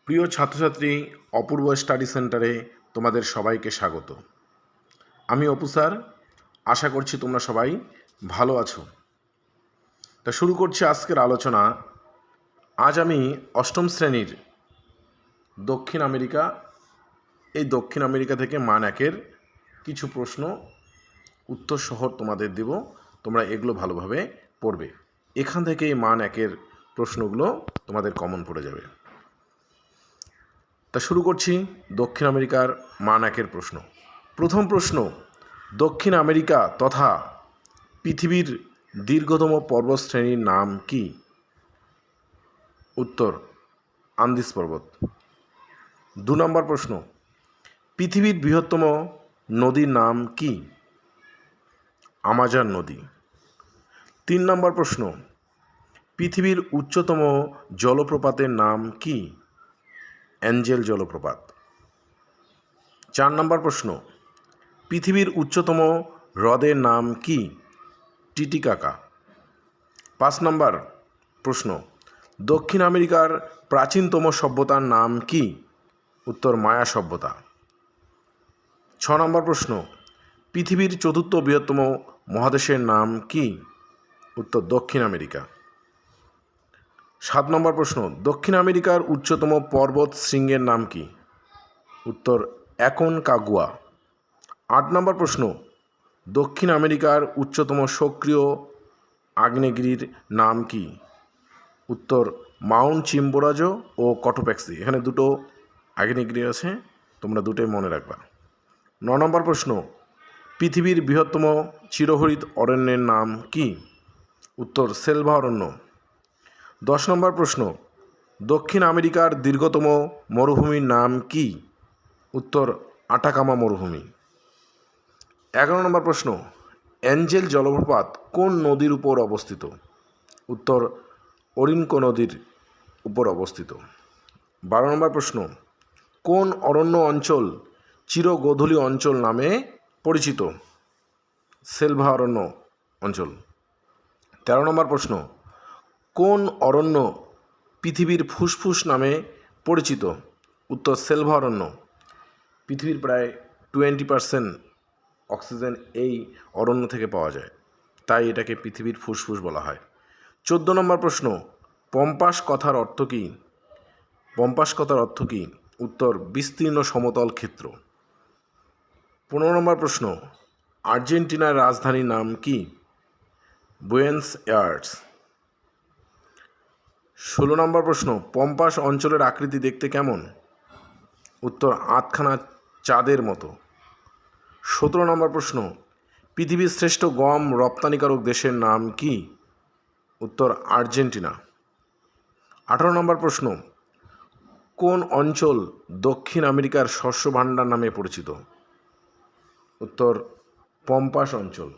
প্রিয় ছাত্রছাত্রী, অপূর্ব স্টাডি সেন্টারে তোমাদের সবাইকে স্বাগত। আমি অপু স্যার, আশা করছি তোমরা সবাই ভালো আছো। তা শুরু করছি আজকের আলোচনা। আজ আমি অষ্টম শ্রেণীর দক্ষিণ আমেরিকা দক্ষিণ আমেরিকা থেকে মান একের কিছু প্রশ্ন উত্তর সহ তোমাদের দেব। তোমরা এগুলো ভালোভাবে পড়বে। এখান থেকে এই মান একের প্রশ্নগুলো তোমাদের কমন পড়ে যাবে। তা শুরু করছি দক্ষিণ আমেরিকার মান একের প্রশ্ন। প্রথম প্রশ্ন, দক্ষিণ আমেরিকা তথা পৃথিবীর দীর্ঘতম পর্বতশ্রেণীর নাম কি? উত্তর, আন্দিজ পর্বত। 2 নম্বর প্রশ্ন, পৃথিবীর বৃহত্তম নদীর নাম কি? আমাজন নদী। 3 নম্বর প্রশ্ন, পৃথিবীর উচ্চতম জলপ্রপাতের নাম কি? অ্যাঞ্জেল জলপ্রপাত। 4 নম্বর প্রশ্ন, পৃথিবীর উচ্চতম হ্রদের নাম কি? টিটিকাকা। 5 নম্বর প্রশ্ন, দক্ষিণ আমেরিকার প্রাচীনতম সভ্যতার নাম কি? উত্তর, মায়া সভ্যতা। 6 নম্বর প্রশ্ন, পৃথিবীর চতুর্থ বৃহত্তম মহাদেশের নাম কি? উত্তর, দক্ষিণ আমেরিকা। 7 নম্বর প্রশ্ন, দক্ষিণ আমেরিকার উচ্চতম পর্বত শৃঙ্গের নাম কি? উত্তর, অ্যাকনকাগুয়া। 8 নম্বর প্রশ্ন, দক্ষিণ আমেরিকার উচ্চতম সক্রিয় আগ্নেয়গিরির নাম কি? উত্তর, মাউন্ট চিম্বোরাজো ও কটোপ্যাক্সি। এখানে দুটো আগ্নেয়গিরি আছে, তোমরা দুটোই মনে রাখবা। 9 নম্বর প্রশ্ন, পৃথিবীর বৃহত্তম চিরহরিৎ অরণ্যের নাম কি? উত্তর, সেলভা অরণ্য। 10 নম্বর প্রশ্ন, দক্ষিণ আমেরিকার দীর্ঘতম মরুভূমির নাম কি? উত্তর, আটাকামা মরুভূমি। 11 নম্বর প্রশ্ন, অ্যাঞ্জেল জলপ্রপাত কোন নদীর উপর অবস্থিত? উত্তর, ওরিনকো নদীর উপর অবস্থিত। 12 নম্বর প্রশ্ন, কোন অরণ্য অঞ্চল চিরগোধূলি অঞ্চল নামে পরিচিত? সেলভা অরণ্য অঞ্চল। 13 নম্বর প্রশ্ন, কোন অরণ্য পৃথিবীর ফুসফুস নামে পরিচিত? উত্তর, সেলভা অরণ্য। পৃথিবীর প্রায় 20% অক্সিজেন এই অরণ্য থেকে পাওয়া যায়, তাই এটাকে পৃথিবীর ফুসফুস বলা হয়। 14 নম্বর প্রশ্ন, পম্পাস কথার অর্থ কী? পম্পাস কথার অর্থ কী? উত্তর, বিস্তীর্ণ সমতল ক্ষেত্র। 15 নম্বর প্রশ্ন, আর্জেন্টিনার রাজধানীর নাম কি? Buenos ears. 16 নম্বর প্রশ্ন, পম্পাস অঞ্চলের আকৃতি দেখতে কেমন? উত্তর, আধখানা চাঁদের মতো। 17 নম্বর প্রশ্ন, পৃথিবীর শ্রেষ্ঠ গম রপ্তানিকারক দেশের নাম কি? উত্তর, আর্জেন্টিনা। 18 নম্বর প্রশ্ন, কোন অঞ্চল দক্ষিণ আমেরিকার শস্য ভাণ্ডার নামে পরিচিত? উত্তর, পম্পাস অঞ্চল।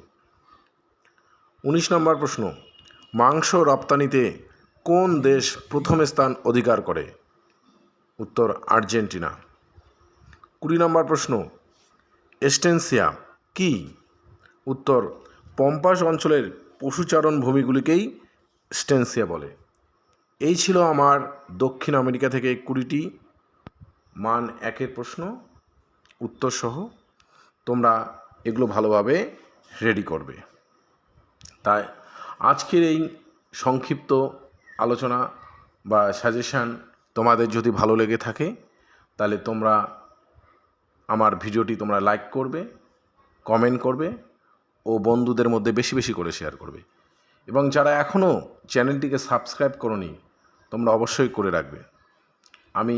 19 নম্বর প্রশ্ন, মাংস রপ্তানিতে কোন দেশ প্রথম স্থান অধিকার করে? উত্তর, আর্জেন্টিনা। 20 নম্বর প্রশ্ন, এস্টেন্সিয়া কি? উত্তর, পম্পাস অঞ্চলের পশুচারণ ভূমিগুলিকেই স্টেন্সিয়া বলে। এই ছিল আমার দক্ষিণ আমেরিকা থেকে 20টি মান একের প্রশ্ন উত্তর সহ। তোমরা এগুলো ভালোভাবে রেডি করবে। তাই আজকের এই সংক্ষিপ্ত আলোচনা বা সাজেশান তোমাদের যদি ভালো লেগে থাকে, তাহলে তোমরা আমার ভিডিওটি তোমরা লাইক করবে, কমেন্ট করবে ও বন্ধুদের মধ্যে বেশি বেশি করে শেয়ার করবে। এবং যারা এখনও চ্যানেলটিকে সাবস্ক্রাইব করোনি, তোমরা অবশ্যই করে রাখবে। আমি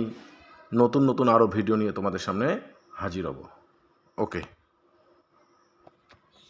নতুন নতুন আরও ভিডিও নিয়ে তোমাদের সামনে হাজির হব। ওকে।